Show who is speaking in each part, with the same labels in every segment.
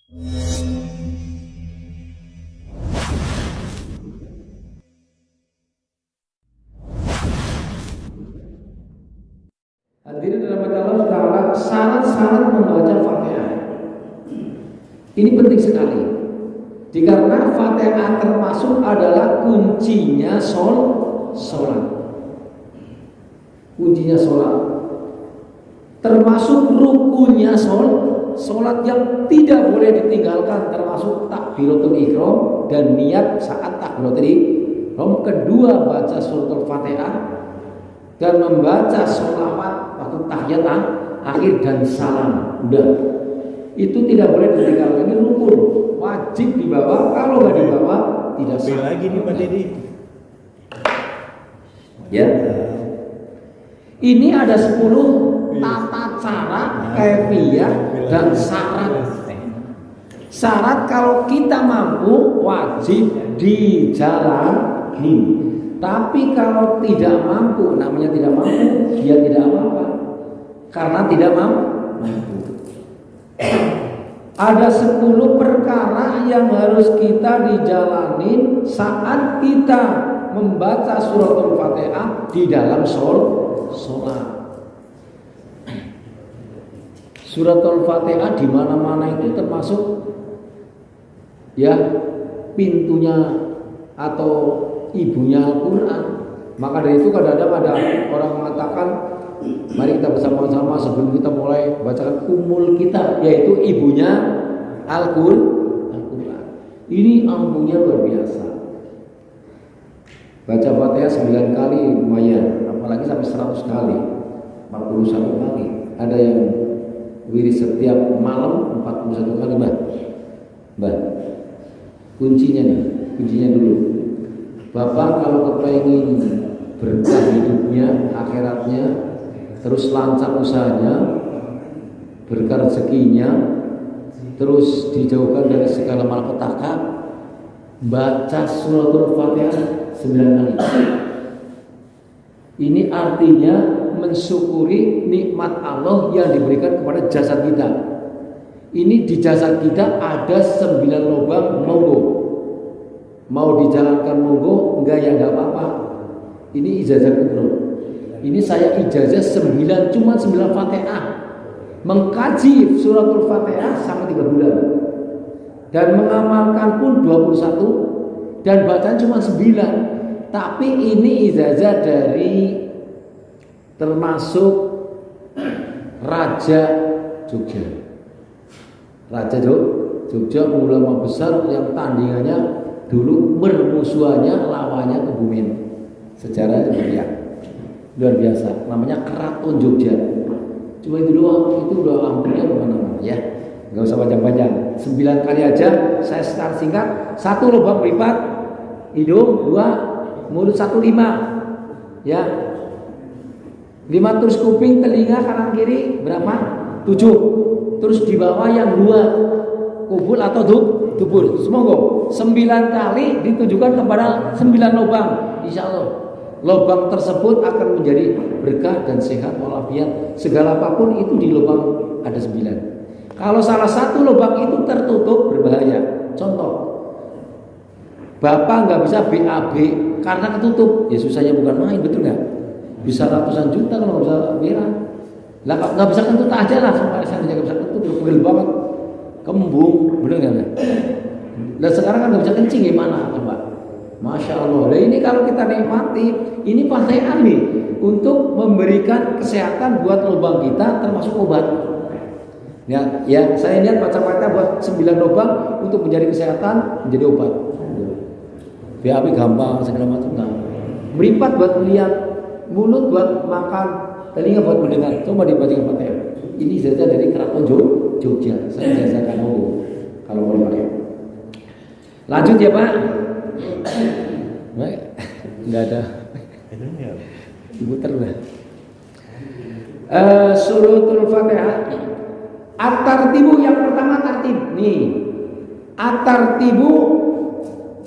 Speaker 1: Hadirin dalam Allah Ta'ala, syarat-syarat membaca Fatihah ini penting sekali, dikarenakan Fatihah termasuk adalah kuncinya sholat. Kuncinya sholat, termasuk rukunnya sholat yang tidak boleh ditinggalkan, termasuk takbiratul ihram dan niat saat takbiratul ihram. Kedua, baca suratul Fatihah dan membaca sholawat waktu tahiyat akhir dan salam. Udah, itu tidak boleh ditinggalkan. Ini rukun, wajib dibawa. Kalau nggak dibawa tidak sah.
Speaker 2: Lagi nih Pak Dedi.
Speaker 1: Ya. Ini ada 10 tata cara, kaifiyah dan syarat. Syarat kalau kita mampu wajib dijalani. Tapi kalau tidak mampu, namanya tidak mampu, dia tidak apa-apa. Karena tidak mampu. Ada 10 perkara yang harus kita dijalanin saat kita membaca suratul Fatihah di dalam sholat. Suratul Fatihah di mana-mana itu termasuk ya pintunya atau ibunya Al-Quran. Maka dari itu kadang-kadang ada orang mengatakan, mari kita bersama-sama sebelum kita mulai bacakan umul kita, yaitu ibunya Al-Quran. Ini ampunya luar biasa. Baca Fatihah 9 kali lumayan, apalagi sampai 100 kali, 41 kali. Ada yang wirid setiap malam 41 kali, Mbak. Kuncinya dulu. Bapak kalau kepengen berkah hidupnya, akhiratnya, terus lancar usahanya, berkah rezekinya, terus dijauhkan dari segala malapetaka, baca suratul Fatihah 9 kali. Ini artinya mensyukuri nikmat Allah yang diberikan kepada jasad kita. Ini di jasad kita ada 9 lubang, monggo. Mau dijalankan monggo, enggak ya enggak apa-apa. Ini ijazah kubro. Ini saya ijazah 9, cuma 9 Fatihah. Mengkaji suratul Fatihah sampai 3 bulan. Dan mengamalkan pun 21 dan bacaan cuma 9. Tapi ini ijazah dari termasuk Raja Jogja. Raja Jogja ulama besar yang tandingannya dulu bermusuhannya lawannya Kebumen. Sejarah luar biasa. Namanya Keraton Jogja. Cuma itu doang, itu udah ampunya kemana-mana ya. Gak usah panjang-panjang. 9 kali aja saya start singkat. 1 lubang meripat hidung, 2 mulut, 1 5 ya. 5 terus kuping, telinga kanan kiri berapa? 7. Terus di bawah yang 2 kubul atau dubur. Semoga 9 kali ditujukan kepada 9 lubang. Insya Allah lubang tersebut akan menjadi berkah dan sehat walafiat. Segala apapun itu di lubang ada 9. Kalau salah satu lubang itu tertutup berbahaya. Contoh, Bapak nggak bisa BAB karena ketutup. Ya susahnya bukan main, betul nggak? Bisa ratusan juta kalau nggak bisa BA. Lah nggak bisa kentut aja lah, sampai saya nggak bisa kentut, pegel banget, kembung, bener nggak? Dan sekarang kan nggak bisa kencing, gimana coba? Masya Allah. Nah ini kalau kita nikmati, ini Fatihah nih untuk memberikan kesehatan buat lubang kita, termasuk obat. Ya, saya lihat baca Fatihah buat 9 lubang untuk menjadi kesehatan, menjadi obat. BAB gampang, segala macam kan. Meripat buat melihat, mulut buat makan, telinga buat mendengar. Coba dibacakan Fatihah. Ini ijazah dari Keraton Jogja. Saya ijazahkan kalau mau dipakai. Lanjut ya Pak. Enggak ada. Diputar lah. Suratul Fatihah. At-tartibu yang pertama tartib. Nih. At-tartibu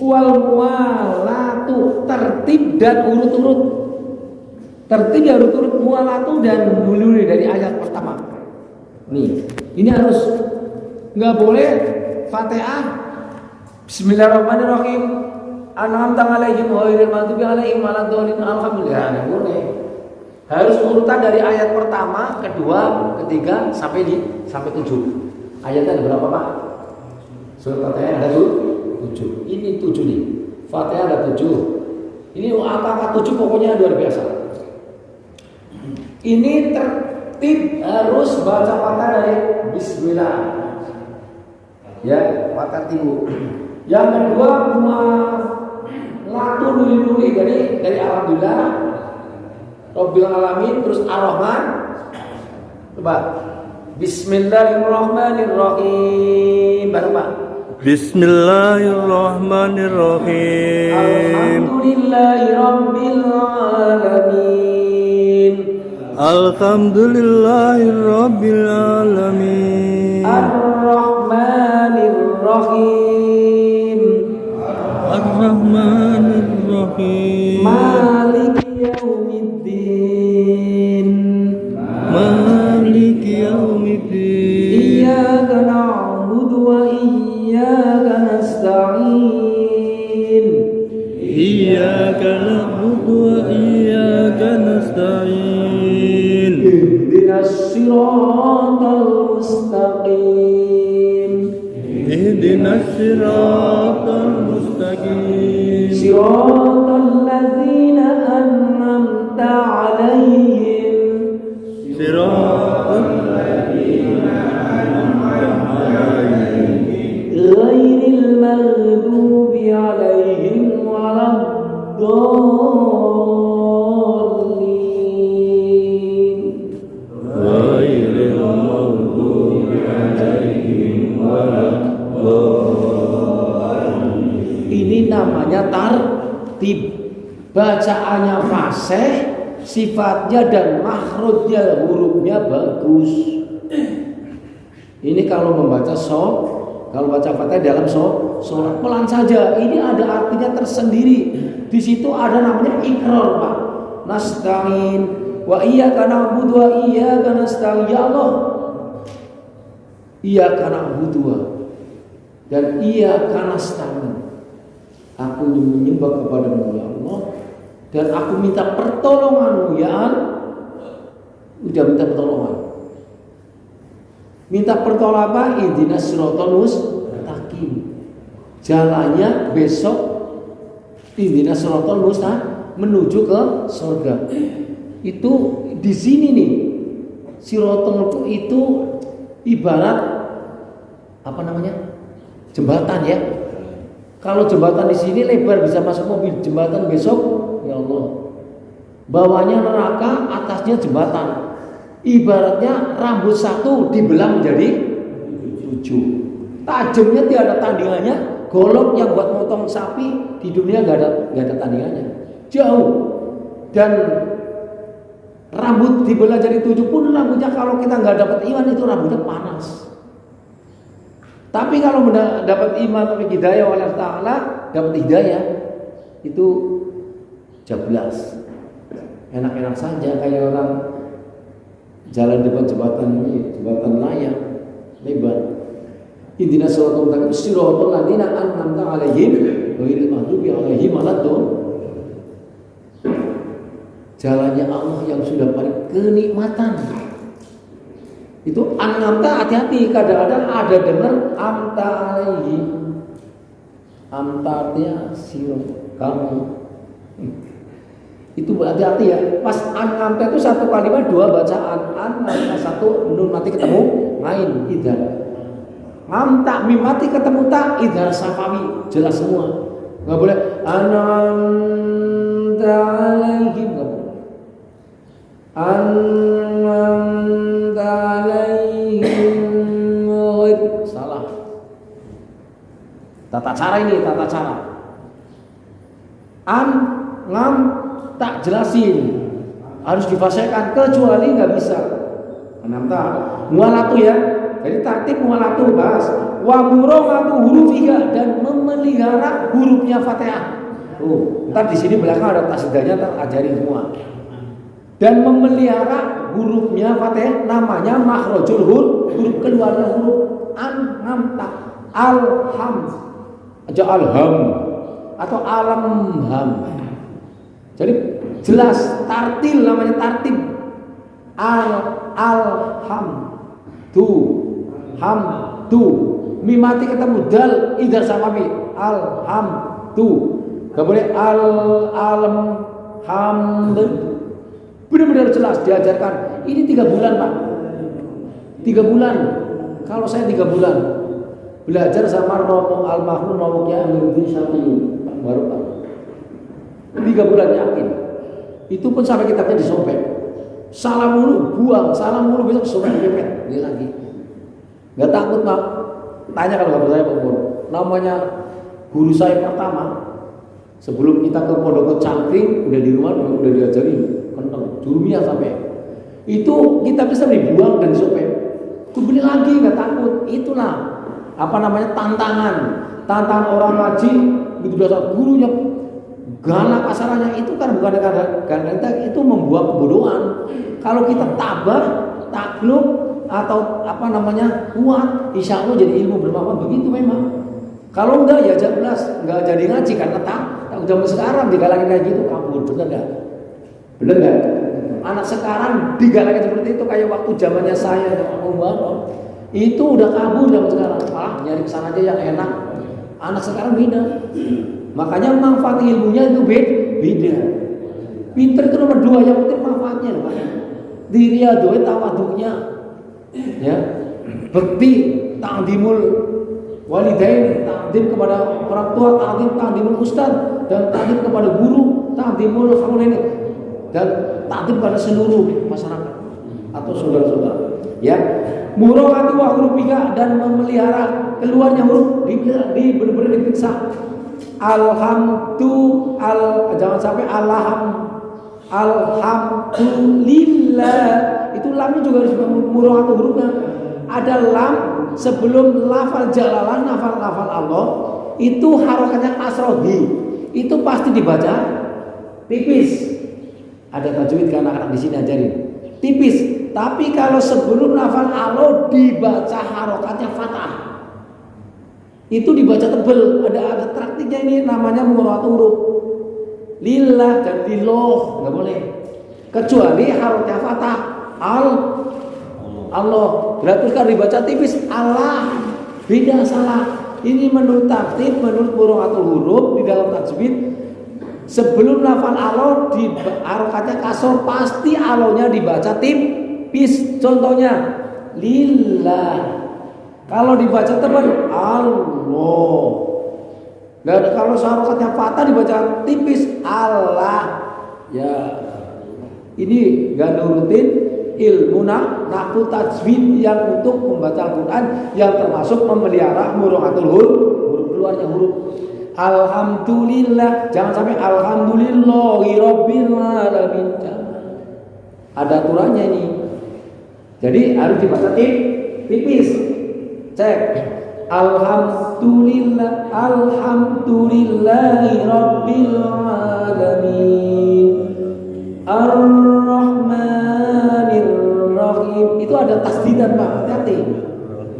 Speaker 1: wal muwalatu, tertib dan urut-urut. Tertib dan urut-urut, muwalatu dan mulai dari ayat pertama. Nih, ini harus nggak boleh Fatihah Bismillahirrahmanirrahim An'amta 'alaihim ghairil maghdubi 'alaihim waladdallin alhamdulillah. Nah, boleh. Harus urutan dari ayat pertama, kedua, ketiga sampai 7. Ayatnya ada berapa, Pak? Surat Fatihah ada 7. Ini 7 nih. Fatihah ada 7. Ini angka 7 pokoknya luar biasa. Ini tertib harus baca Fatihah dari Bismillah. Ya, Fatihah tibu. Yang kedua latu nuli dari alhamdulillah Rabbil alamin terus ar-Rahman. Coba Bismillahirrahmanirrahim. Baru Pak.
Speaker 2: Bismillahirrahmanirrahim.
Speaker 1: Alhamdulillahirabbil alamin.
Speaker 2: Alhamdulillahirabbil alamin.
Speaker 1: Ar-Rahmanirrahim.
Speaker 2: Ar-Rahmanirrahim.
Speaker 1: Maliki yaumiddin.
Speaker 2: Maliki yaumiddin.
Speaker 1: Iyyaka na'budu wa iyyaka nasta'in.
Speaker 2: Iyyaka na'budu wa iyyaka nasta'in.
Speaker 1: Ihdinas siratal mustaqim.
Speaker 2: Ihdinas siratal mustaqim.
Speaker 1: Siratal ladzina an'amta 'alaihim.
Speaker 2: Siratal ladzina an'amta 'alaihim.
Speaker 1: Ghairil maghdubi 'alaihim waladdallin.
Speaker 2: Ghairil maghdubi 'alaihim waladdallin.
Speaker 1: Ini namanya tartib. Bacaannya fasih, sifatnya dan makhrajnya hurufnya bagus. Ini kalau membaca kalau baca Fatihah dalam sholat pelan saja. Ini ada artinya tersendiri. Di situ ada namanya ikrar, Pak. Nasta'in wa iyyaka na'budu wa iyyaka nasta'in. Ya Allah, iyyaka na'budu dan iyyaka nasta'in. Aku menyembah kepadamu ya Allah dan aku minta pertolonganmu ya Allah. Udah minta pertolongan. Minta pertolongan apa? Ihdinas siratal mustaqim. Jalannya besok ihdinas siratal mustaqim menuju ke surga. Itu di sini nih. Siratal itu ibarat apa namanya? Jembatan ya. Kalau jembatan di sini lebar bisa masuk mobil, jembatan besok ya Allah. Bawahnya neraka, atasnya jembatan. Ibaratnya rambut satu dibelah menjadi 7. Tajamnya tiada tandingannya. Golok yang buat motong sapi di dunia gak ada tandingannya. Jauh. Dan rambut dibelah jadi 7 pun rambutnya kalau kita nggak dapat iman itu rambutnya panas. Tapi kalau dapat iman tapi hidayah oleh Allah Ta'ala, dapat hidayah itu jablas. Enak-enak saja kayak orang jalan depan jembatan ini, jembatan layang lebar. Ihdinas siratal mustaqim siratal ladzina an'amta 'alaihim ghairil maghdubi 'alaihim waladdallin. Jalannya Allah yang sudah paling kenikmatan. Itu an'amta, hati-hati, kadang-kadang ada dengar amta alaihi. Amta artinya siro, kamu. Itu berhati-hati ya. Pas an'amta itu satu kalimat dua bacaan. An'amta satu nun mati ketemu main idhar. Amta mim mati ketemu tak idhar safawi, jelas semua. Enggak boleh an'amta alaihim, enggak boleh. An'amta alaihim, salah. Tata cara ini, tata cara. Ngam tak jelasin, harus difasihkan kecuali nggak bisa. An'amta mualatu ya. Jadi tertib mualatu bahas. Wa muraqatu hurufiha dan memelihara hurufnya Fatihah. Ntar di sini belakang ada tasdidanya, ntar ajarin semua. Dan memelihara hurufnya Fatihah namanya makhrajul huruf keluarnya huruf an ngam tak. alham aja alham atau alamham. Jadi jelas tartil, namanya tartib. Alham tu ham tu mimati ketemu dal idhar samawi alham tu, gak boleh alam hamd. Benar-benar jelas diajarkan. Ini 3 bulan Pak, 3 bulan. Kalau saya 3 bulan belajar sama Romo almarhum Romo Kiai Amiruddin Syafi'i baru Pak, 3 bulan yakin. Itu pun sampai kitabnya disobek. Salam mulu buang, salam mulu besok sobek pepet dia lagi. Gak takut Pak. Tanya kalau bapak saya Pak Pur. Namanya guru saya pertama sebelum kita ke Pondok Cangkring, udah di rumah udah diajarin kentang jurumiyah sampai itu kita bisa dibuang dan disobek. Tuh beli lagi nggak takut. Itulah apa namanya tantangan orang ngaji begitu dasar gurunya galak kasarannya, itu kan bukan karena itu membuat kebodohan. Kalau kita tabah takluk atau apa namanya kuat, insya Allah jadi ilmu bermanfaat. Begitu memang. Kalau enggak ya jelas enggak jadi ngaji karena tak zaman sekarang digalakin kayak gitu kabur, bener nggak? Bener nggak? Anak sekarang digalakin seperti itu kayak waktu zamannya saya itu udah kabur zaman sekarang. Nyari kesana aja yang enak. Anak sekarang beda. Makanya manfaat ilmunya itu beda. Pinter itu nomor 2, yang penting manfaatnya loh Pak. Diriadoe tawaduknya, ya, bekti, ta'dimul walidain, ta'dim kepada orang tua, ta'dimul ustaz, dan ta'dim kepada guru, ta'dimul haulaini, dan ta'dim kepada seluruh masyarakat atau saudara-saudara. Ya, muraqabatu wa hurufika, dan memelihara keluarnya huruf di benar-benar diperiksa. Jangan sampai alhamdulillah, itu lamnya juga harus muraqabatu hurufnya. Ada lam sebelum lafal jalalah, lafal Allah, itu harokatnya kasrohi, itu pasti dibaca tipis. Ada tajwid kan anak-anak di sini ajarin tipis. Tapi kalau sebelum lafal Allah dibaca harokatnya fathah, itu dibaca tebel. Ada praktiknya, ini namanya muraqabatu huruf. Lillah dan liloh nggak boleh, kecuali harokatnya fathah Allah. Berarti kan dibaca tipis Allah, beda, salah. Ini menurut tartib, menurut muraqabatu huruf di dalam tajwid, sebelum lafal Allah di harokatnya kasor, pasti allohnya dibaca tipis. Contohnya lillah. Kalau dibaca tebal Allah. Dan kalau harokatnya fathah dibaca tipis Allah. Ya, ini gak nurutin ilmu nahwu tajwid yang untuk membaca Al-Quran, yang termasuk memelihara muraqatul huruf, keluarnya huruf. Alhamdulillah, jangan sampai alhamdulillahi rabbil alamin. Ada aturannya ini. Jadi harus dibaca tipis. Cek. Alhamdulillahi rabbil alamin. Ar-Rahmanir Rahim. Itu ada tasdidan Pak, hati-hati.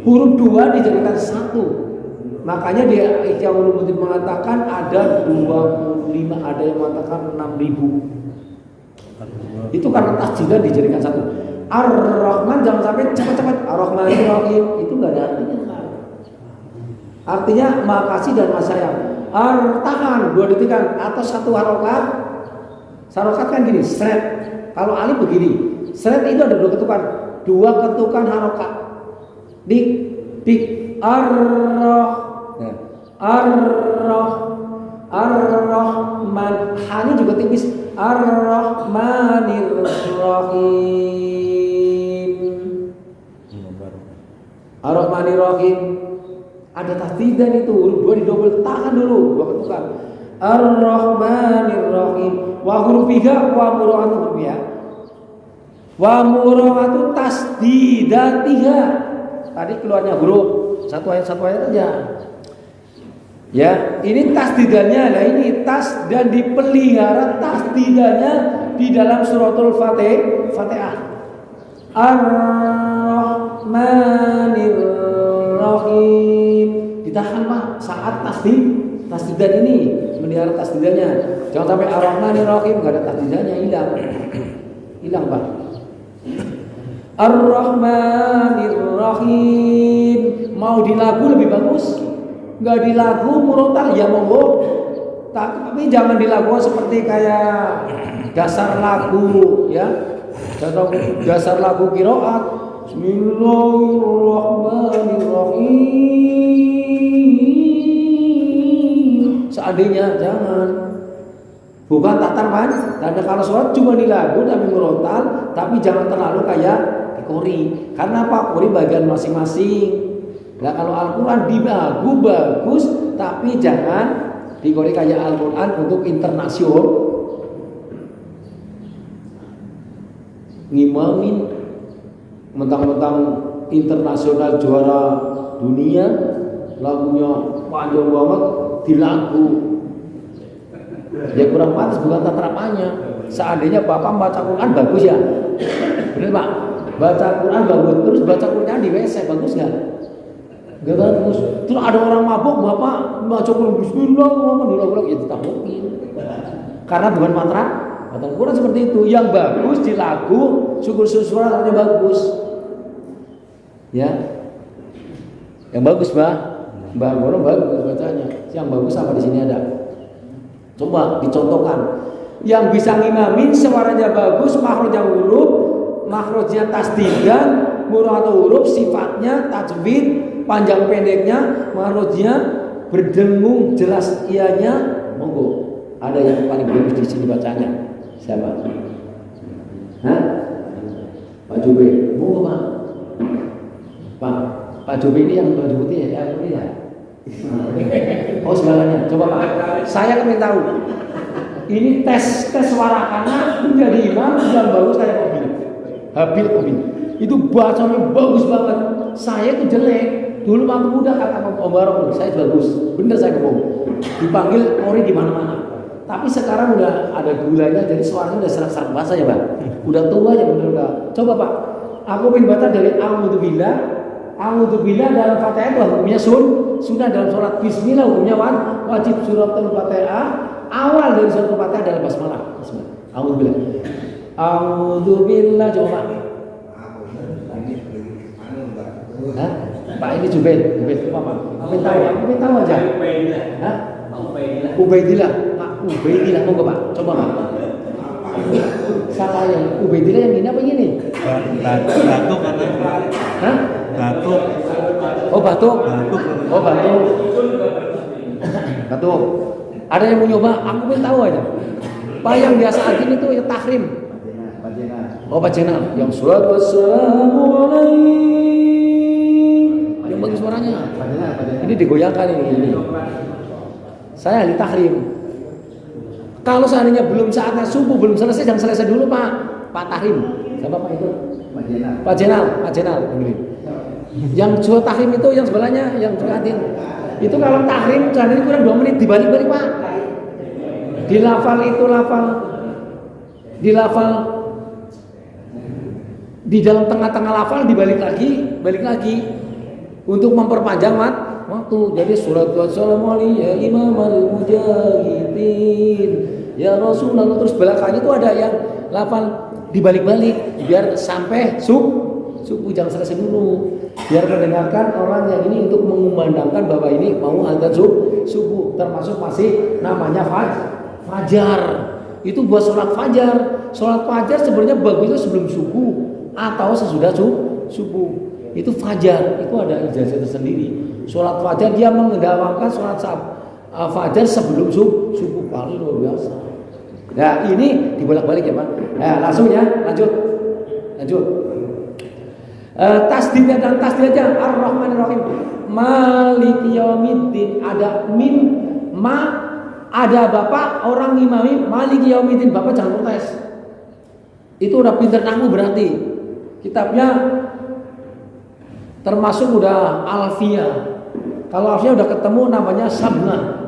Speaker 1: Huruf 2 dijadikan 1. Makanya dia Ihya Ulumuddin mengatakan ada 25, ada yang mengatakan 6.000. Itu karena tasdidan dijadikan 1. Ar-Rahman jangan sampai cepat-cepat. Ar-Rahmanir Rahim itu enggak ada artinya. Artinya makasih dan masayang. Tahan 2 detikan atau 1 harokat. Harokat kan gini, seret. Kalau alif begini, seret itu ada 2 ketukan. 2 ketukan harokat. Dik Ar-Rahman. Hani juga tipis. Ar-Rahmanir Rahim. Ar-Rahmanir Rahim. Ada tasdidan itu, huruf 2 didobel, tahan dulu 2 ketukan. Ar-Rahmanir Rahim. Wa hurufika wa muraqatu ya. Wa muraqatu tasdidatiha. Tadi keluarnya huruf satu ayat aja. Ya, ini tasdidannya. Nah, ini tas dan dipelihara tasdidannya di dalam suratul Fatihah. Ar-Rahmanir Rahim. ditahan Pak saat tasdidan ini, melihara tasdidannya. Jangan sampai Ar-Rahmanir Rahim enggak ada tasdidannya, hilang Pak. Ar-Rahmanir Rahim, mau di lagu lebih bagus, enggak di lagu murotal ya monggo, tapi jangan dilakukan seperti kayak dasar lagu ya, dasar lagu qiraat. Bismillahirrahmanirrahim. Seandainya jangan. Bukan tatar man. Karena kalau sholat cuma di lagu tapi murotal, tapi jangan terlalu kayak di kori. Karena apa? Kori bagian masing-masing. Nah kalau Al-Quran di lagu bagus, tapi jangan di kori kayak Al-Quran untuk internasional. Ngimamin mentang-mentang internasional juara dunia, lagunya panjang banget di lagu. Ya kurang pantas, bukan tatarannya. Seandainya Bapak baca Quran bagus ya, benar Pak? Baca Quran bagus, terus baca Quran di WC bagus nggak? Nggak bagus. Terus ada orang mabuk, Bapak baca Quran Bismillahirrahmanirrahim, ya tetap mungkin. Karena bukan mantra. Batal Quran seperti itu. Yang bagus di lagu, syukur-syukur suaranya bagus. Ya. Yang bagus, Mbak Goro bagus bacanya. Yang bagus apa di sini ada? Coba dicontohkan. Yang bisa ngimamin suaranya bagus, makhrajnya huruf, makhrajnya tasdidan, murah atau huruf, sifatnya tajwid, panjang pendeknya, makhrajnya berdengung, jelas ianya, monggo. Ada yang paling bagus di sini bacanya. Siapa? Hah? Pak Jube. Monggo Pak. Pak Jube ini yang baju putih ya? Yang putih ya? Oh segalanya. Coba Pak. Saya ingin tahu. Ini tes suara karena menjadi imam yang bagus kayak Habil Kobil. Itu bacanya bagus banget. Saya itu jelek. Dulu waktu muda kata Om Barok, saya bagus. Bener saya ngomong. Dipanggil Ori di mana-mana. Tapi sekarang udah ada gulanya, jadi suaranya udah serak-serak bahasa ya Pak. Udah tua ya bener udah. Coba Pak, aku ingin baca dari A'udzubillah. A'udzubillah dalam Fatihah itu hukumnya sunnah dalam sholat. Bismillah hukumnya wajib. Suratul Fatihah awal dari suratul Fatihah adalah basmalah. A'udzubillah. A'udzubillah coba Pak. Hah? Pak ini Jubair coba Pak. Aku ingin tahu aja. Hah? Ubaidillah. Ubaidillah mau Pak? Coba Pak. Siapa yang Ubaidillah yang ini apa ini?
Speaker 2: Batuk kan?
Speaker 1: Hah?
Speaker 2: Batuk.
Speaker 1: Oh batuk. Oh batuk. Batuk. Ada yang mau nyoba? Aku pengen tahu aja. Pak yang biasa adin itu ya tahrim. Oh Pajenal. Yang surat wassalamualaikum. Yang bagus suaranya. Ini digoyangkan ini. Saya ahli tahrim. Kalau seandainya belum saatnya subuh, belum selesai, jangan selesai dulu Pak tahrim. Siapa Pak itu? Pak Jenal. Yang jual tahrim itu yang sebelahnya, yang juatin. Itu kalau tahrim, jadi kurang 2 menit dibalik-balik Pak. Dilafal di dalam tengah-tengah lafal dibalik lagi untuk memperpanjang waktu. Jadi surat wassalamualaikum ya imamal mujahidin ya Rasulullah, terus belakangnya itu ada yang lafal dibalik-balik biar sampai subuh, jangan selesai dulu, biar mendengarkan orang yang ini untuk mengumandangkan bahwa ini mau azan subuh, termasuk masih namanya fajar. Itu buat sholat fajar sebenarnya bagusnya sebelum subuh atau sesudah subuh. Itu fajar, itu ada ijazah tersendiri. Sholat fajar dia mengedawangkan sholat fajar sebelum subuh, paling luar biasa. Nah ini dibolak-balik ya Pak. Nah langsung ya, lanjut. Tasdid dan tasdid aja. Ar-Rahmanir Rahim. Maliki yaumiddin, ada ada bapak orang ngimami Maliki yaumiddin, bapak jangan protes. Itu udah pinter nahu berarti. Kitabnya termasuk udah Alfiyah. Kalau Alfiyah udah ketemu namanya Sabna.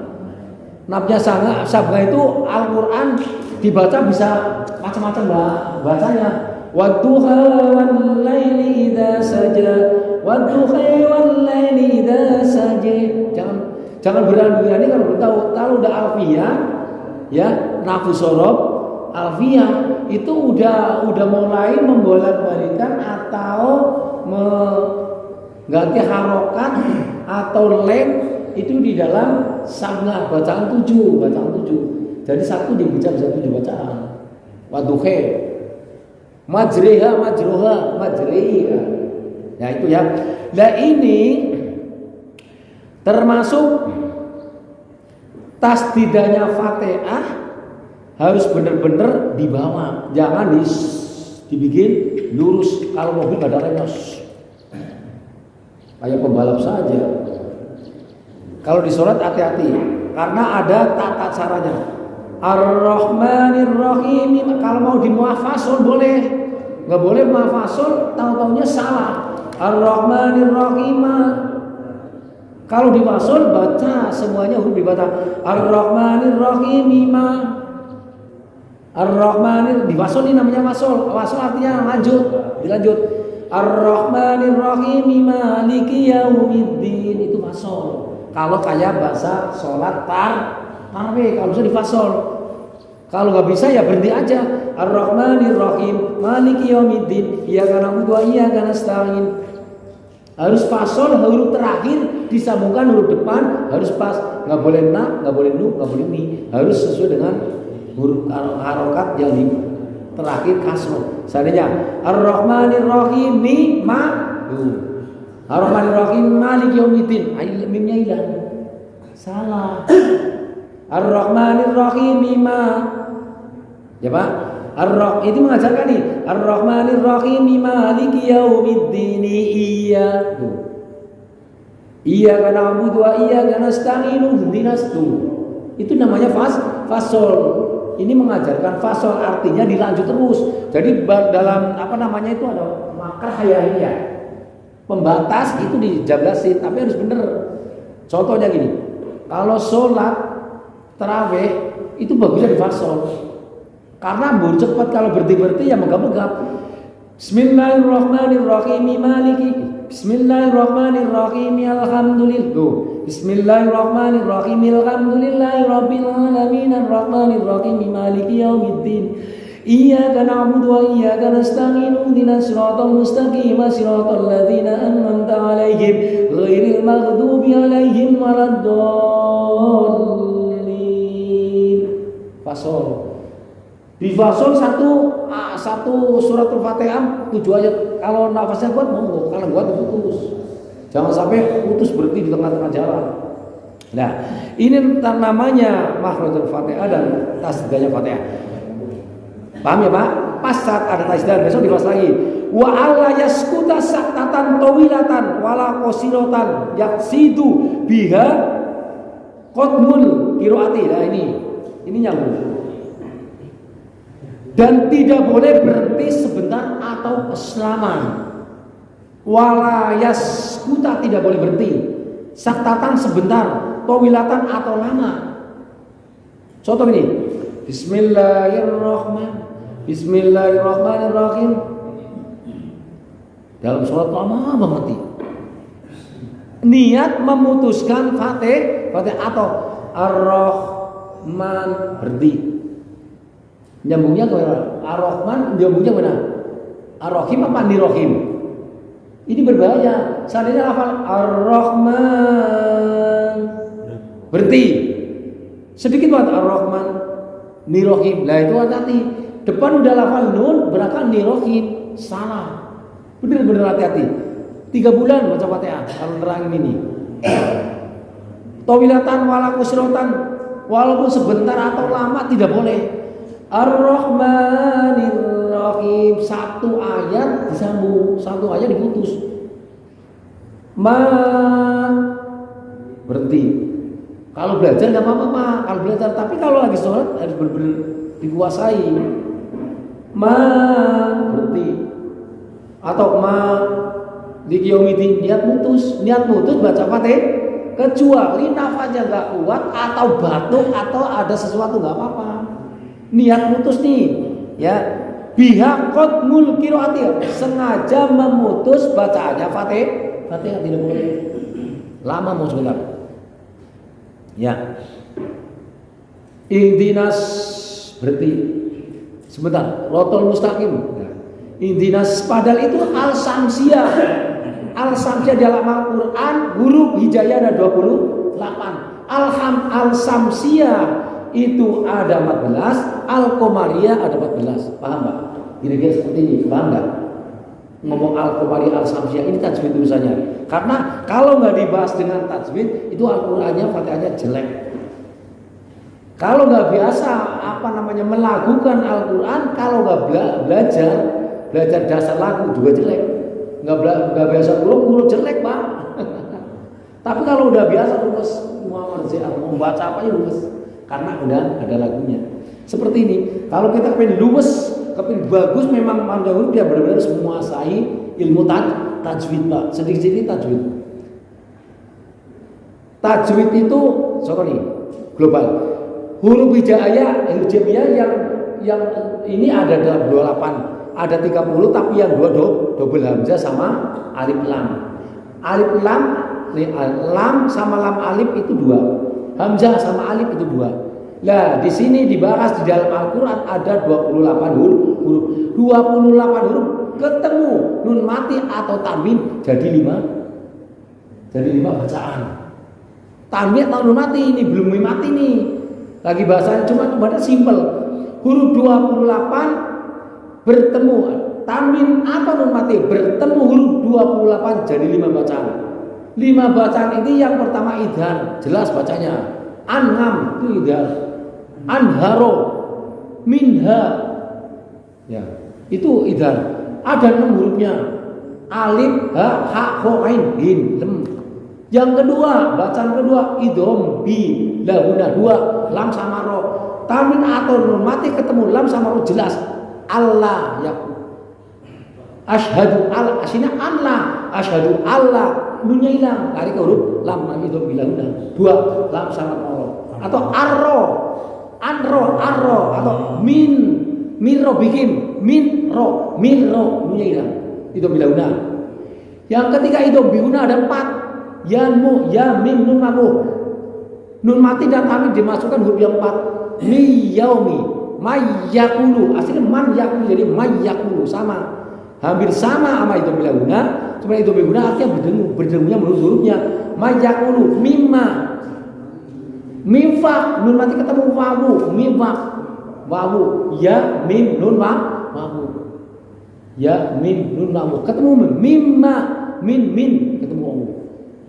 Speaker 1: Namanya Sabna itu Al-Quran dibaca bisa macam-macam bacanya. Wadduha wal laili idza saja, wadduha wal laili idza saja. Jangan berani-berani kalau belum tahu. Kalau udah alfiyah, ya nafsu sorob, alfiyah itu udah mulai membolak-balikan atau mengganti harokat atau lem itu di dalam sanggah bacaan 7. Jadi satu dibaca bisa 7 bacaan. Waduhe, majriha, majruha, majriha. Ya itu ya. Nah ini termasuk tasdidanya Fatihah harus benar-benar dibawa, jangan dibikin lurus. Kalau mobil gak ada remnya, kayak pembalap saja. Kalau di sholat hati-hati, karena ada tata caranya. Ar-Rahmanir Rahim. Kalau mau di muafasul boleh, nggak boleh muafasul tahu-taunya salah. Ar-Rahmanir Rahim. Kalau di wasul baca semuanya huruf dibaca. Ar-Rahmanir Rahim. Ar-Rahmanir di wasul ini namanya wasul. Wasul artinya dilanjut. Ar-Rahmanir Rahim Maliki Yaumiddin, itu wasul. Kalau kayak bahasa sholat tarawih, kalau bisa difasol. Kalau nggak bisa ya berhenti aja. Ar-Rahmanir Rahim Maliki Yaumiddin Iyyaka na'budu wa iyyaka nasta'in. Harus fasol, huruf terakhir disambungkan huruf depan, harus pas. Nggak boleh na, nggak boleh nu, nggak boleh mi. Harus sesuai dengan huruf harokat yang di terakhir kasroh. Seandainya Ar-Rahmanir Rahim ma Ar-Rahmanir Rahim Maliki Yaumiddin, mimnya hilang. Salah. Ar-Rahmanir Rahim ma. Ya Pak, itu mengajarkan nih. Ar-Rahmanir Rahim Maliki Yaumiddin Iyyaka na'budu wa iyyaka nasta'in ihdinas. Itu namanya fasol. Ini mengajarkan fasol, artinya dilanjut terus. Jadi dalam itu ada makrah hayahiyah. Pembatas itu dijelasin, tapi harus bener. Contohnya gini, kalau sholat tarawih itu bagusnya di fasol. Karena buru cepat, kalau berhenti ya megap-megap. Bismillahirrahmanirrahim maliki. Bismillahirrahmanirrahim alhamdulillah. Bismillahirrahmanirrahim alhamdulillahirabbil alamin arrahmanirrahim maliki yaumiddin. Iyyaka na'budu wa iyyaka nasta'in ihdinas siratal mustaqim siratal ladzina an'amta 'alaihim ghairil maghdubi alaihim waladdallin. Fasol. Di fasol satu suratul Fatihah 7 ayat. Kalau nafasnya kuat monggo, kalau kuat putus. Jangan sampai putus berhenti di tengah-tengah jalan. Nah, ini namanya makhrajul Fatihah dan tasdidahnya Fatihah. Paham ya Pak? Pas saat ada tasdidah, besok dibahas lagi. Wa alla yaskuta saktatan tawilatan wala qasiratan yaksidu biha qadmul qiraati. Nah ini nyambung. Dan tidak boleh berhenti sebentar atau selama. Wala yaskuta, tidak boleh berhenti. Saktatan sebentar, tawilatan atau lama. Contoh ini. Bismillahirrahmanirrahim. Dalam sholat lama banget. Niat memutuskan Fatihah atau Ar-Rahman, berhenti. Nyambungnya ke mana? Ar-Rahman nyambungnya ke mana? Ar-Rahim apa Nirahim? Ini berbahaya. Seandainya lafal Ar-Rahman berhenti. Sedikit banget Ar-Rahman Nirahim. Lah itu hati-hati. Depan udah lafal nun, belakang Nirahim. Salah. Bener-bener hati-hati. 3 bulan baca Fatihah kalau nerangin ini. Tawilatan wala kusrotan, walaupun sebentar atau lama tidak boleh. Ar-Rahmanir Rahim, 1 ayat disambung, 1 ayat diputus. Berhenti. Kalau belajar nggak apa-apa, kalau belajar. Tapi kalau lagi sholat harus benar-benar dikuasai. Berhenti. Atau dikiyomiti, niat mutus baca Fatihah. Kecuali nafasnya nggak kuat atau batuk atau ada sesuatu nggak apa-apa. Niat putus nih, ya. Bihaqat mulkiraati, sengaja memutus bacaannya Fatihah tidak boleh. Lama mau sebentar. Ya. Ihdinas berarti sebentar, rotol mustaqim. Ya. Ihdinas padahal itu al-samsiyah. Al-samsiyah dalam Al-Qur'an huruf hijayah ada 28. Al-samsiyah itu ada 14, al-qamariyah ada 14. Paham Pak? Kira-kira seperti ini, paham enggak? Ngomong al-qamariyah al-samsiyah ini tajwid urusannya. Karena kalau nggak dibahas dengan tajwid, itu Al-Qur'annya Fatihahnya jelek. Kalau nggak biasa melakukan Al-Quran, kalau nggak belajar dasar lagu juga jelek. Nggak biasa urut jelek Pak. Tapi kalau udah biasa lumes, mau membaca apa ya lumes, karena udah ada lagunya. Seperti ini. Kalau kita pengen lumes, pengen bagus, memang mandau dia benar-benar menguasai ilmu tajwid Pak. Sedikit-sedikit tajwid. Tajwid itu sorry global. Huruf hijaiyah yang ini ada dalam 28, ada 30, tapi yang dua double hamzah sama alif lam. Alif lam, lam sama lam alif itu 2. Hamzah sama alif itu 2. Nah, di sini dibahas di dalam Al-Qur'an ada 28 huruf. 28 huruf ketemu nun mati atau tanwin jadi 5. Jadi 5 bacaan. Tanwin atau nun mati ini belum mati nih. Lagi bahasanya cuma simpel. Huruf 28 bertemu tanwin atau nun mati bertemu huruf 28 jadi 5 bacaan. 5 bacaan ini yang pertama idhar, jelas bacanya. Anham itu idhar. Anharo, minha. Ya, itu idhar. Ada 6 hurufnya. Alif, ha, ha, ho, ain, hin, lam. Yang kedua, bacaan kedua idhom bi lahuna 2 lam sama ro. Tanwin atau nun mati ketemu lam sama ro jelas. Allah ya. Asyhadu alla asina Allah, asyhadu Allah nunnya hilang, lari ke huruf lam idhom bi lahuna 2 lam sama ro. Atau arro, anro, arro atau min ro bikin min ro nunnya hilang. Idhom bi lahuna. Yang ketiga idhom bi huna ada 4. Yanmu, ya mim nun mamu. Nun mati dan tanwin dimasukkan huruf yang 4. Miyaumi, mayyakulu. Aslinya man yakulu jadi mayyakulu sama. Hampir sama itu bilaguna. Cuma itu bilaguna artinya berdengunya menurut hurufnya. Mayyakulu, mimma. Mimfa, nun mati ketemu wawu, mimfa. Wawu, ya mim nun wawu. Ya mim nun wawu ketemu mimma, min ketemu wawu.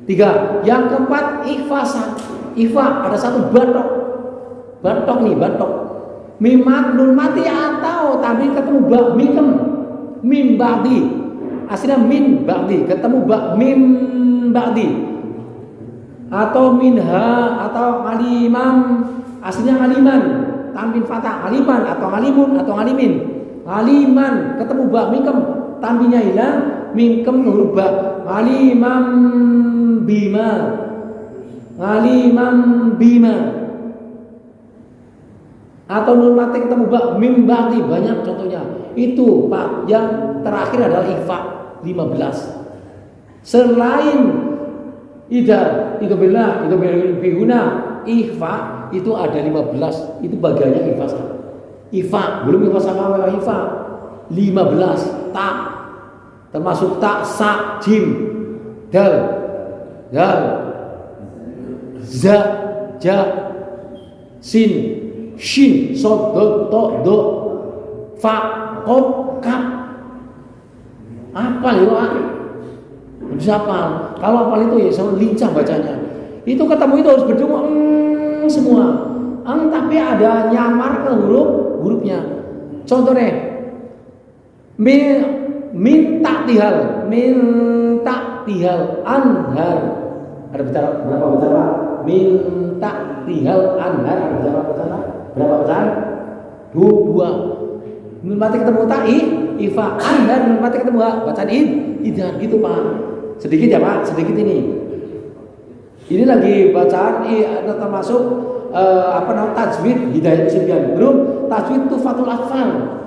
Speaker 1: 3. Yang keempat ikhfasan. Ikhfa ada 1 batok. Batok. Mimat nun mati atau tadi ketemu ba mikem. Mim ba'di. Aslinya min ba'di ketemu ba mim ba'di. Atau minha atau alimam. Aslinya aliman. Tanwin fathah aliman atau alimun atau alimin. Aliman ketemu ba mikem. Tanwinnya hilang. Mikem huruf ba. Alimam bima atau nun mati ketemu ba mim ba'di banyak contohnya. Itu Pak yang terakhir adalah ikhfa 15. Selain idhar itu bihuna ikhfa itu ada 15. Itu bagiannya ikhfa belum ikhfa sama ikhfa 15 tak termasuk tak sa jim dal za ja sin shin sod do fa qaf kaf. Apa ya? Bisa hafal. Kalau hafal itu ya sama lincah bacanya. Itu ketemu itu harus berdengung semua. Tapi ada nyamar ke hurufnya. Contohnya minta tihal anhar. Ada bicara berapa bicara? Minta tihal anhar. Ada bicara berapa bacaan? 2. Nun mati ketemu ta'i ifa anhar, nun mati ketemu bacaan idhar gitu Pak. Sedikit ya Pak, sedikit ini. Ini lagi bacaan termasuk tajwid hidayah usibian. Belum tajwid tufatul atfal.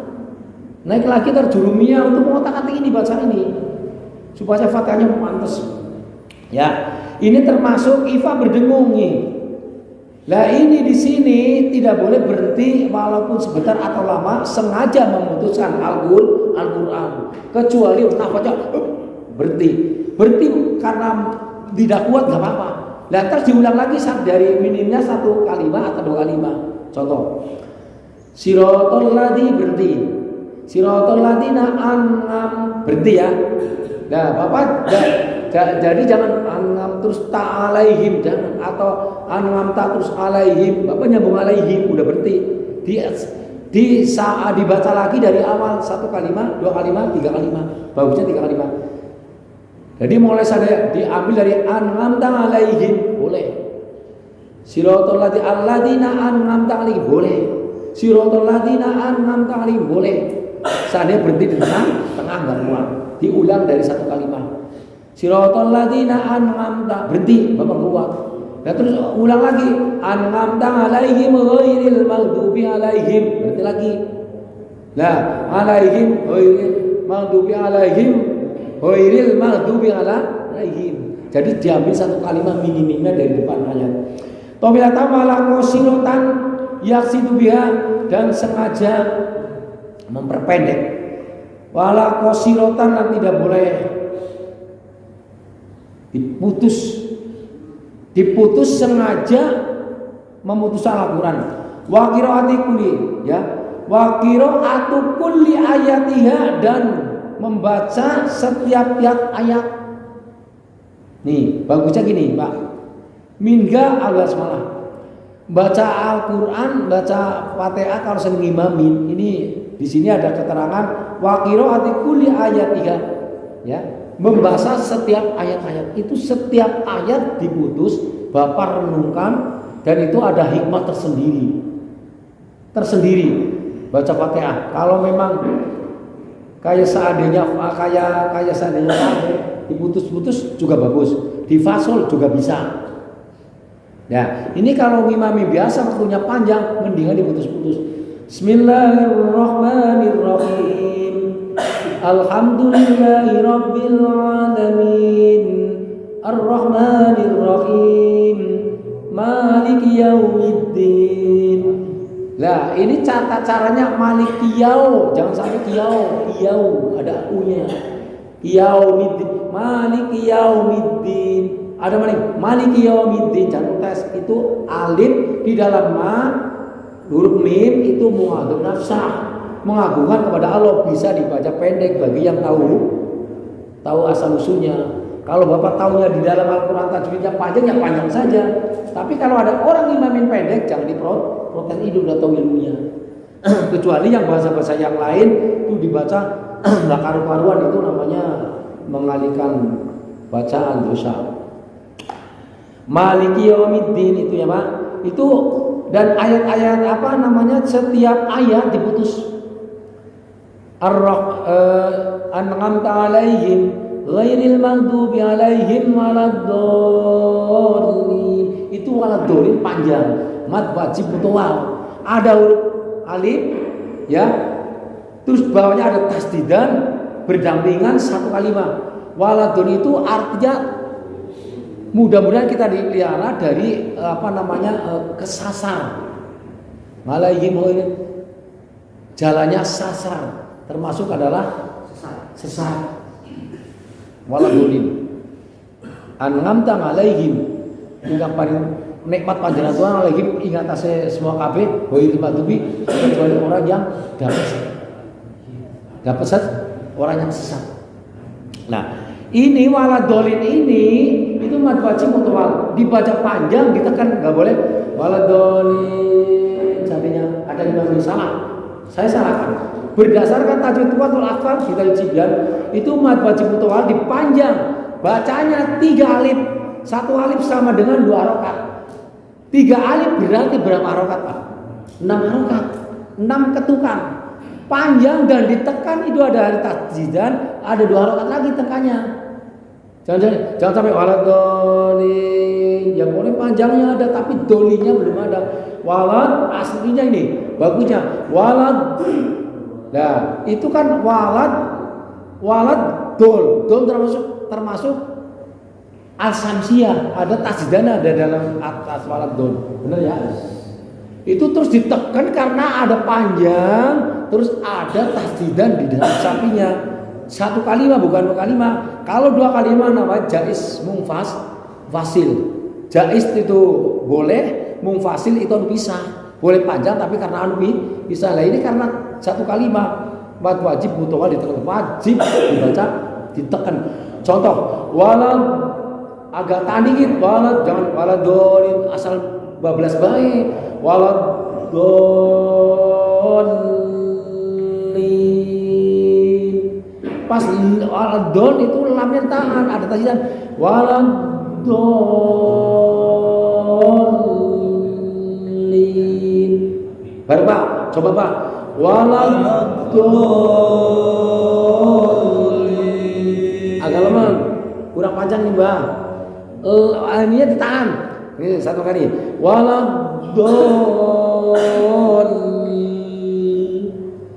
Speaker 1: Naik lagi terjurumia untuk mengotak-atik ini bacaan ini supaya fatihahnya pantas. Ya, ini termasuk ifa berdengung nih. Lah ini di sini tidak boleh berhenti walaupun sebentar atau lama sengaja memutuskan Al-Qur'an. Kecuali nafasnya berhenti. Berhenti karena tidak kuat nggak apa-apa. Lah terus diulang lagi dari minimnya 1 kalimat atau 2 kalimat. Contoh. Siratal ladzi berhenti. Siratal ladzina an'am berhenti ya. Nah, Bapak jadi jangan an'am terus ta'alaihim jangan atau an'am ta terus alaihim. Bapak nyambung alaihim udah berhenti. Di saat dibaca lagi dari awal 1 kalimat, 2 kalimat, 3 kalimat. Bagusnya 3 kalimat. Jadi mulai saya diambil dari an'am ta alaihim boleh. Siratal ladzina an'am ta alaihim boleh. Siratal ladzina an'amta 'alaihim boleh. Seandainya berhenti di tengah enggak muat. Diulang dari 1 kalimat. Siratal ladzina an'amta berhenti Bapak kuat. Nah terus ulang lagi an'amta 'alaihim ghairil maghdubi 'alaihim berhenti lagi. Nah, 'alaihim ghairil maghdubi 'alaihim ghairil maghdubi 'alaihim. Jadi diambil 1 kalimat minimumnya dari depan ayat. Tawilatan wala qasirotan yaksidu biha dan sengaja memperpendek. Wala qasirotan dan tidak boleh diputus sengaja memutuskan Al-Qur'an. Wa qiraati kulli ya. Wa qiraatu kulli ayatiha dan membaca setiap ayat. Nih, bagusnya gini, Pak. Minga al-basmalah. Baca Al-Qur'an, baca Fatihah kalau sering ngimamin. Ini di sini ada keterangan wa qiraati kulli ayatiha ya. Membaca setiap ayat-ayat. Itu setiap ayat diputus, Bapak renungkan dan itu ada hikmah tersendiri. Baca Fatihah. Kalau memang kayak seandainya diputus-putus juga bagus. Difasol juga bisa. Nah, ini kalau ngimami biasa waktunya panjang, mendingan diputus-putus. Bismillahirrahmanirrahim. Alhamdulillahirabbil alamin. Arrahmanirrahim. Maliki yaumiddin. Lah, ini caranya maliki yau, jangan sampai kiyau, ada u-nya. Yaumiddin, maliki yaumiddin. Ada maliki yaumiddin, jangan tes itu alif di dalam huruf mim itu muadun nafsah, mengagungkan kepada Allah, bisa dibaca pendek bagi yang tahu asal usulnya. Kalau Bapak tahunya di dalam Al-Qur'an tajwidnya panjang, ya panjang saja. Tapi kalau ada orang imamin pendek, jangan diprotes, itu udah tahu ilmunya. Kecuali yang bahasa-bahasa yang lain itu dibaca nggak karu-karuan, itu namanya mengalihkan bacaan dosa. Maliki yaumiddin itu ya Pak. Itu dan ayat-ayat setiap ayat diputus. An'amta 'alaihim ghairil maghdubi 'alaihim waladdallin. Itu waladdallin panjang, mad wajib mutawal. Ada huruf alif ya. Terus bawahnya ada tasdidan berdampingan 1 kalimat. Waladdallin itu artinya mudah-mudahan kita dipelihara dari kesasar. Malaihim jalannya sasar, termasuk adalah sesat. Waladulin. An'amta alaihim. Yang paling nikmat panjenengan Tuhan alaihim ingat semua kabeh, wa ilmatubi kecuali orang yang dapat orang yang sesat. Nah, ini waladolin ini itu mad wajib mutawal, dibaca panjang ditekan nggak boleh waladolin. Seandainya ada yang salah, saya salahkan. Berdasarkan tajwid Tuhfatul Ahfaz kita ujian itu mad wajib mutawal dipanjang, bacanya 3 alif, 1 alif sama dengan 2 harokat. 3 alif berarti berapa harokat Pak? 6 harokat, 6 ketukan. Panjang dan ditekan itu ada tasdidan, ada 2 harokat lagi tekannya. Jangan sampai waladolin. Yang boleh panjangnya ada tapi dolinya belum ada. Walad aslinya ini bagusnya walad. Nah, itu kan walad dol termasuk Al-Samsiyah ada tasdidana ada dalam atas walad don. Benar ya? Itu terus ditekan karena ada panjang, terus ada tasdidan di dalam sampingnya. Satu kalimat bukan dua kalimat. Kalau dua kalimat namanya jaiz fasil. Jaiz itu boleh, mungfasil itu pisah. Boleh panjang tapi karena pisah. Lah ini karena satu kalimat. Wajib mutawal ditekan, wajib dibaca ditekan. Contoh, walad agak tadi gitu, walad jangan walad dolin asal bablas baik, walad dolin pas walad don itu lamnya tahan ada tasdidan walad dolin baru Pak coba Pak walad dolin agak lemah kurang panjang nih Mbak. Ini ditahan. Ini satu kali. Waladon.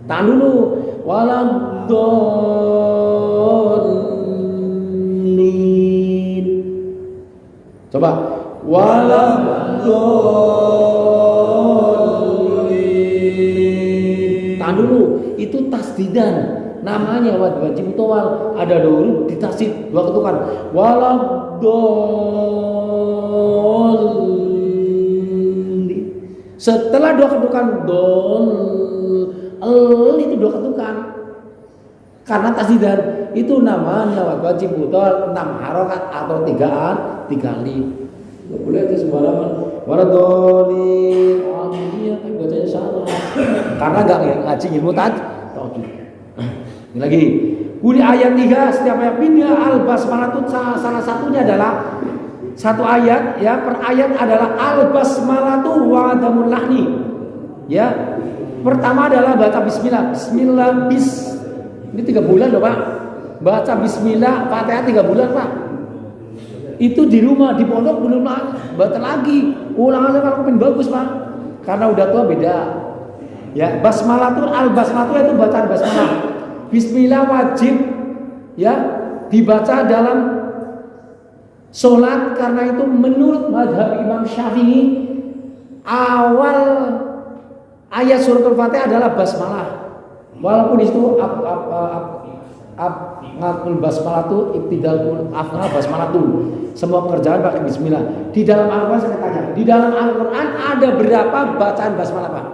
Speaker 1: Tahan dulu. Waladolin. Coba. Waladolin. Tahan dulu. Itu tasdidan. Namanya wajib mutawal ada dua huruf ditasdid dua ketukan waladolin setelah dua ketukan itu dua ketukan karena tasdidan itu namanya wajib mutawal 6 harokat atau 3 alif nggak boleh itu sembarangan waladolin iya tapi bacanya salah karena nggak ngaji ilmu tadi. Ini lagi. Di ayat 3 setiap ayat pindah al-basmalah itu salah satunya adalah satu ayat ya per ayat adalah al-basmalah itu wa adamul lahni. Ya. Pertama adalah baca bismillah. Bismillah Ini 3 bulan loh, Pak. Baca bismillah Fatihah 3 bulan, Pak. Itu di rumah di pondok belum baca lagi. Ulang aja kalau pengen bagus, Pak. Karena udah tua beda. Ya, basmalah itu al-basmalah itu bacaan basmalah. Bismillah wajib ya dibaca dalam sholat karena itu menurut madhab Imam Syafi'i awal ayat surat Al-Fatihah adalah basmalah. Walaupun itu basmalah itu ibtidal afnal basmalah itu semua pekerjaan pakai bismillah. Di dalam Al-Quran saya tanya, di dalam Al-Quran ada berapa bacaan basmalah, Pak?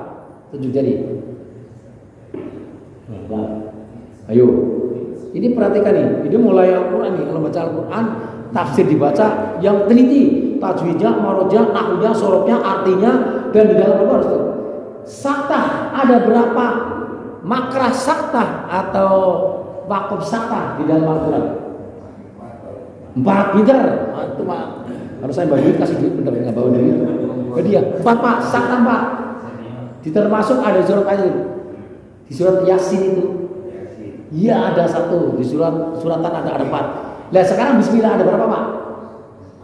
Speaker 1: Tunjuk jari. Ayo, ini perhatikan nih. Ini mulai Al-Quran nih. Kalau baca Al-Quran, tafsir dibaca yang teliti, tajwidnya, marojnya, nahwunya, sorobnya, artinya, dan di dalam Al-Quran harus saktah ada berapa makrah saktah atau wakaf saktah di dalam Al-Quran? 4 pintar. Itu Pak. Harus saya bagi kasih duit bener nggak bawa duit. Dia 4 Pak, saktah Pak. Termasuk ada surat ayat di surat Yasin itu. Iya ada 1 di suratan ada 4. Nah sekarang Bismillah ada berapa Pak?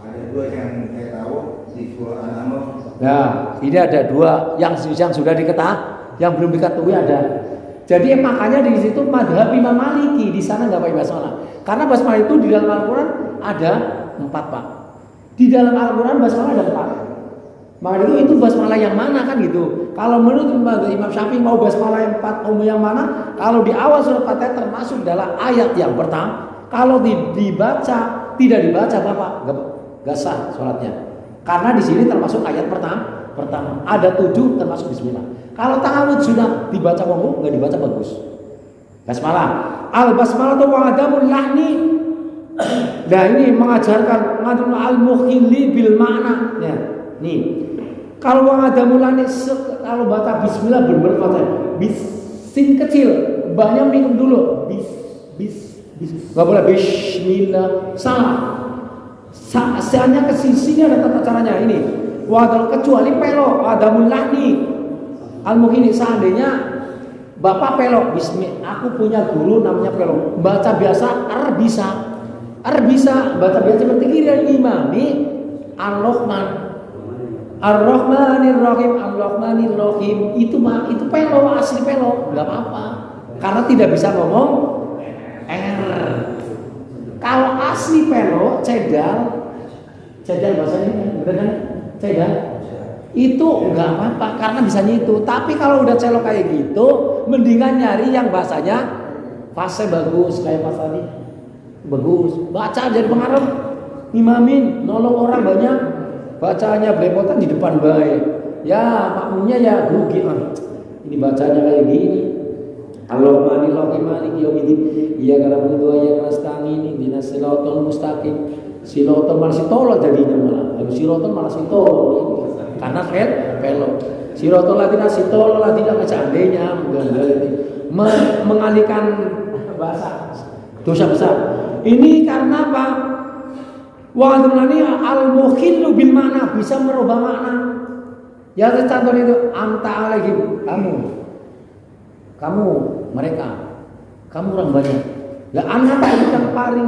Speaker 3: Ada 2 yang saya tahu di surah An-Naml.
Speaker 1: Nah ini ada 2 yang sudah diketahui, yang belum diketahui ada. Jadi makanya di situ madhab Imam Maliki di sana nggak pakai basmalah. Karena basmalah itu di dalam Al-Quran ada 4 Pak. Di dalam Al-Quran basmalah ada 4. Maka itu basmalah yang mana kan gitu. Kalau menurut Imam Syafi'i mau basmalah yang 4 yang mana? Kalau di awal surat Fatihah termasuk dalam ayat yang pertama. Kalau dibaca tidak dibaca Bapak nggak sah sholatnya. Karena di sini termasuk ayat pertama. Ada 7 termasuk bismillah. Kalau ta'awudz sudah dibaca nggak dibaca bagus. Basmalah. Al basmalah itu wa'adamul lahni. Nah ini mengajarkan ngadul al-mukhili bil makna. Ya, nih. Kalau wa'adamul lahni kalau baca bismillah benar-benar Fatihah. Sin kecil, banyak minum dulu. Bis. Nggak boleh bismillah. Salah. Seandainya ke sini ada tata caranya ini. Wadal kecuali pelok, wadamul lahni. Al-mukhili seandainya Bapak pelok, bismillah. Aku punya guru namanya pelok. Baca biasa, bisa. Baca biasa seperti kiri imami Ar-Rahman. Ar-Rahmanir Rahim itu pelok asli pelok nggak apa-apa karena tidak bisa ngomong R. Kalau asli pelok cedal Cedah bahasanya, bener kan? Cedah. Itu nggak apa-apa karena bisa nyitu. Tapi kalau udah celok kayak gitu, mendingan nyari yang bahasanya fase bagus kayak Mas tadi. Bagus, baca jadi pengarep, imamin, nolong orang banyak, bacanya belepotan di depan baik. Ya makmumnya ya grogi ini bacanya kayak gini. Allahumma maliki yaumiddin, iya karena berdoa ya karena stangin ini siratal mustaqim. Siratal malah sitolol jadinya malah. Habis siratal malah sitolol. Karena pelok. Siratal ladina sitolol ladina seandainya mengalihkan bahasa dosa besar. Ini karena apa? Wa adlani al-mukhillu bil makna, bisa merubah makna. Ya contoh itu anta alaihim, kamu mereka, kamu orang banyak. Lah anak itu yang paling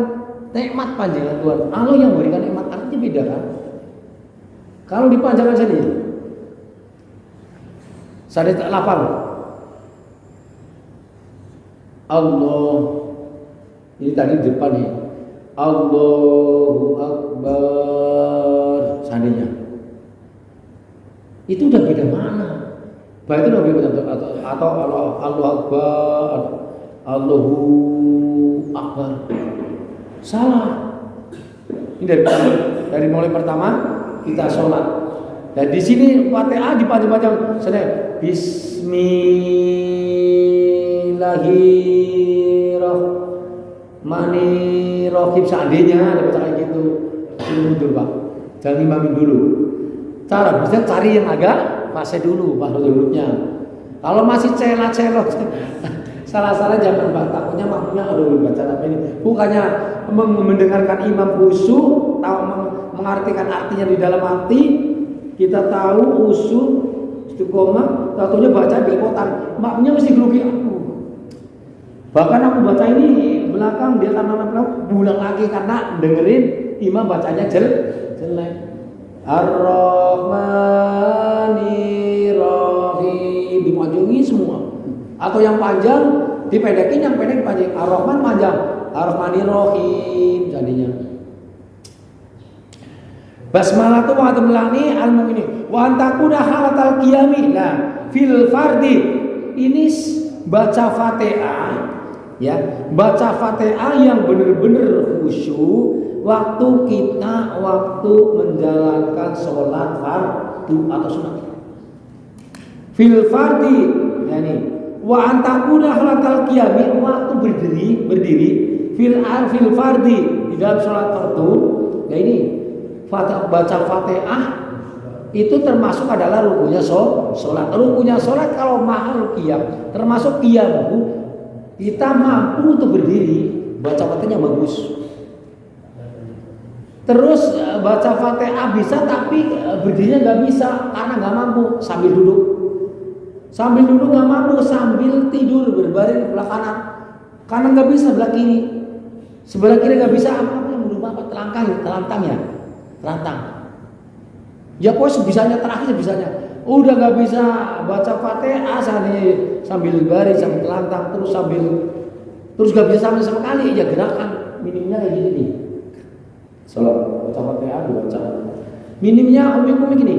Speaker 1: nikmat panjangan Tuhan. Allah yang memberikan nikmat artinya beda kan? Kalau dipanjangkan saja, saya tak lapar. Allah, ini tadi di depan nih. Allahu Akbar, seandainya. Itu udah beda mana? Baik itu udah beda atau Allahu Akbar, Allahu Akbar. Salah. Ini dari mulai pertama kita sholat. Dan di sini Fatihah dipanjang-panjang. Saya Bismillahirrahmanirrahim. Seandainya ada baca kayak gitu, mundur Pak. Jangan imamin dulu. Cara bisa cari yang agak fase dulu baru dulunya. Kalau masih celak-celok salah-salah jangan Pak. Takutnya makmumnya aduh baca apa ini. Bukannya mendengarkan imam khusyuk, tahu mengartikan artinya di dalam hati, kita tahu khusyuk, istiqomah, tahunya baca belepotan. Makmumnya mesti grogi aku. Bahkan aku baca ini belakang dia karena pulang lagi karena dengerin imam bacanya jelek. Ar-Rahmanir-Rahim dipanjangin semua. Atau yang panjang dipendekin, yang pendek dipanjang. Ar-Rahman panjang, Ar-Rahmanir-Rahim jadinya. Basmalah itu wa melani al-mu'minin wa antakuna halatal qiyami. Nah, fil fardi ini baca Fatihah ya, baca Fatihah yang benar-benar khusyuk waktu menjalankan sholat fardu atau sunat. Fil fardi yani wa antakuna halatal qiyami, waktu berdiri fil fardi di dalam sholat fardu. Ya ini baca Fatihah itu termasuk adalah rukunya sholat. Rukunya sholat kalau mahal qiyam, termasuk qiyam. Kita mampu untuk berdiri, baca Fatihahnya bagus. Terus baca Fatihah bisa, tapi berdirinya nggak bisa karena nggak mampu. Sambil duduk nggak mampu, sambil tidur berbaring sebelah kanan. Kanan nggak bisa, sebelah kiri. Sebelah kiri nggak bisa, apa yang berubah apa? Telantang. Ya pokoknya sebisanya, terakhir sebisanya. Udah nggak bisa baca Fatihah sambil baring, sambil telantang, terus nggak bisa sama sekali. Ya gerakan minimnya kayak gini nih. Salat baca Fatihah dibaca. Minimnya umik gini.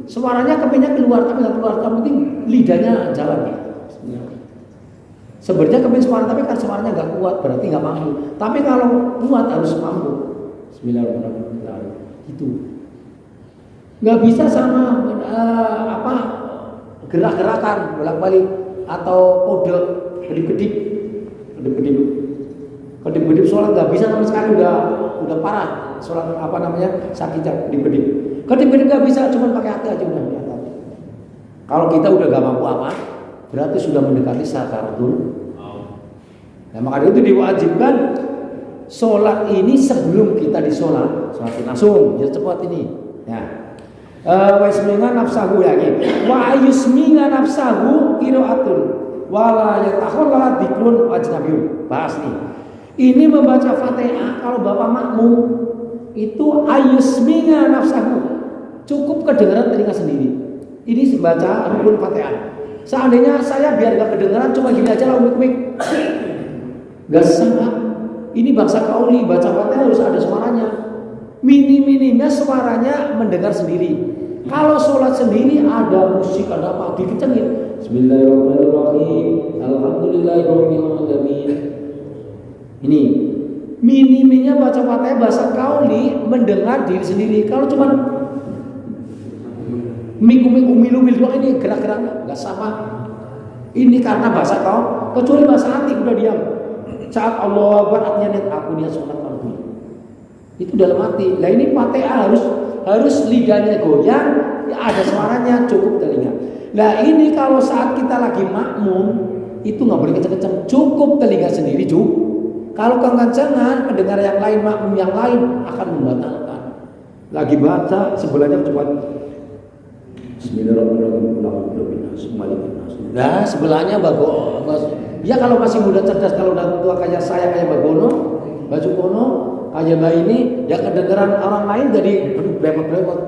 Speaker 1: Suaranya kepingnya keluar tapi nggak keluar. Yang penting lidahnya jalan. Sebenarnya keping suara tapi kan suaranya nggak kuat, berarti nggak mampu. Tapi kalau kuat harus mampu. Bismillahirrahmanirrahim. Itu nggak bisa sama gerak-gerakan bolak-balik atau kode kedip-kedip sholat nggak bisa sama sekali, udah parah sholat sakit kedip-kedip nggak bisa, cuma pakai hati aja udah biasa. Kalau kita udah nggak mampu apa, berarti sudah mendekati sakaratul. Nah makanya itu diwajibkan sholat ini sebelum kita disolat langsung biar cepat ini. Ya. Wa yusminga nafsahu lagi. Wa yusminga nafsahu qiraatun wala yatakhalla dzikrun ajnabiyun. Bahas nih. Ini membaca Fatihah kalau Bapak makmum itu ayusminga nafsahu. Cukup kedengaran telinga sendiri. Ini baca rukun Fatihah. Seandainya saya biar gak kedengaran cuma gini aja lah umik-umik. Gak sama. Ini bangsa kauli baca Fatihah harus ada suaranya. Minimnya suaranya mendengar sendiri. Kalau sholat sendiri ada musik, ada apa, dikencengin. Bismillahirrahmanirrahim. Alhamdulillahirabbil alamin. Ini minimnya baca Fatihah bahasa kauli mendengar diri sendiri. Kalau cuma umil doang ini gerak-gerak nggak sama. Ini karena bahasa kau, kecuali bahasa hati udah diam. Saat Allah Akbar artinya niat aku niat sholat fardu. Itu dalam hati. Nah ini Fatihah harus lidahnya goyang, ya ada suaranya cukup telinga. Nah ini kalau saat kita lagi makmum itu nggak boleh kenceng-kenceng, cukup telinga sendiri cukup. Kalau kekencengan pendengar yang lain, makmum yang lain akan membatalkan. Lagi baca sebelahnya cuma Bismillahirrahmanirrahim. Nah sebelahnya bagus. Ya kalau masih muda cerdas, kalau udah tua kayak saya, kayak Bagono, Baju Kono, kayak Mbak ini, ya kedengeran orang lain jadi berepot-repot.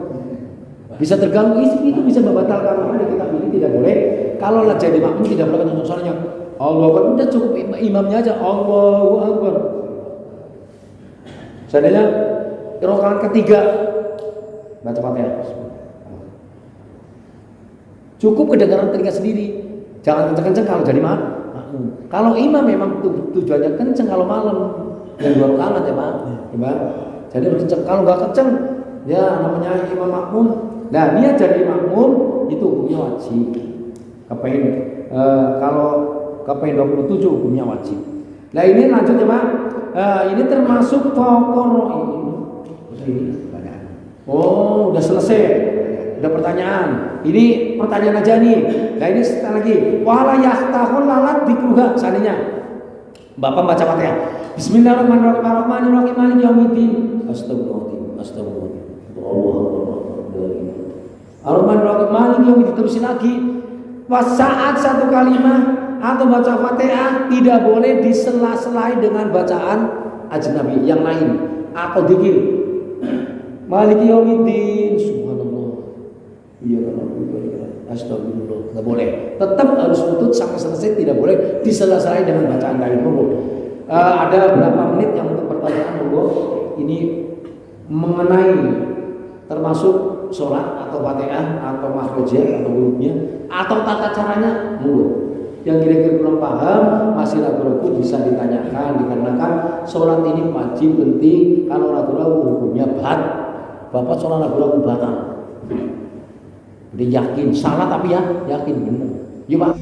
Speaker 1: Bisa terganggu, itu bisa membatalkan. Makanya kita pilih tidak boleh. Kalau jadi makmum tidak boleh kenceng suaranya. Allahu Akbar, udah cukup imamnya aja. Allahu Akbar. Seandainya rakaat ketiga baca Fatihah. Cukup kedengaran telinga sendiri. Jangan kenceng-kenceng kalau jadi makmum. Kalau imam memang tujuannya kenceng kalau malam. Yang 2 rakaat ya Pak. Ya, jadi kenceng. Kalau nggak kenceng, ya namanya imam makmum. Nah dia jadi makmum itu hukumnya wajib. Kalau kepen 27 hukumnya wajib. Nah ini lanjut ya Pak. Ini termasuk pokok ini. Oh udah selesai. Udah pertanyaan. Ini pertanyaan aja nih. Nah ini sekali lagi. Wala yahtahul lalat dikruha. Seandainya Bapak baca Fatihah. Bismillahirrahmanirrahim. Maliki yaumiddin. Astagfirullahaladzim. Ar-Rahmanir-Rahim. Maliki yaumiddin. Terusin lagi. Saat satu kalimat atau baca Fatihah tidak boleh disela-selai dengan bacaan ajnabi yang lain atau dzikir. Maliki yaumiddin. Iya kan, astagfirullah, nggak boleh. Tetap harus tutup sampai selesai, tidak boleh disela-selai dengan bacaan lain. Ada berapa menit yang untuk pertanyaan monggo. Ini mengenai termasuk sholat atau Fatihah atau makhrajnya atau hurufnya atau tata caranya monggo. Yang kira-kira kurang paham masih ragu-ragu bisa ditanyakan, dikarenakan sholat ini wajib penting. Kalau ragu-ragu hukumnya Bapak sholat ragu-ragu batal. Udah yakin salah tapi ya yakin benar. Yuk Pak.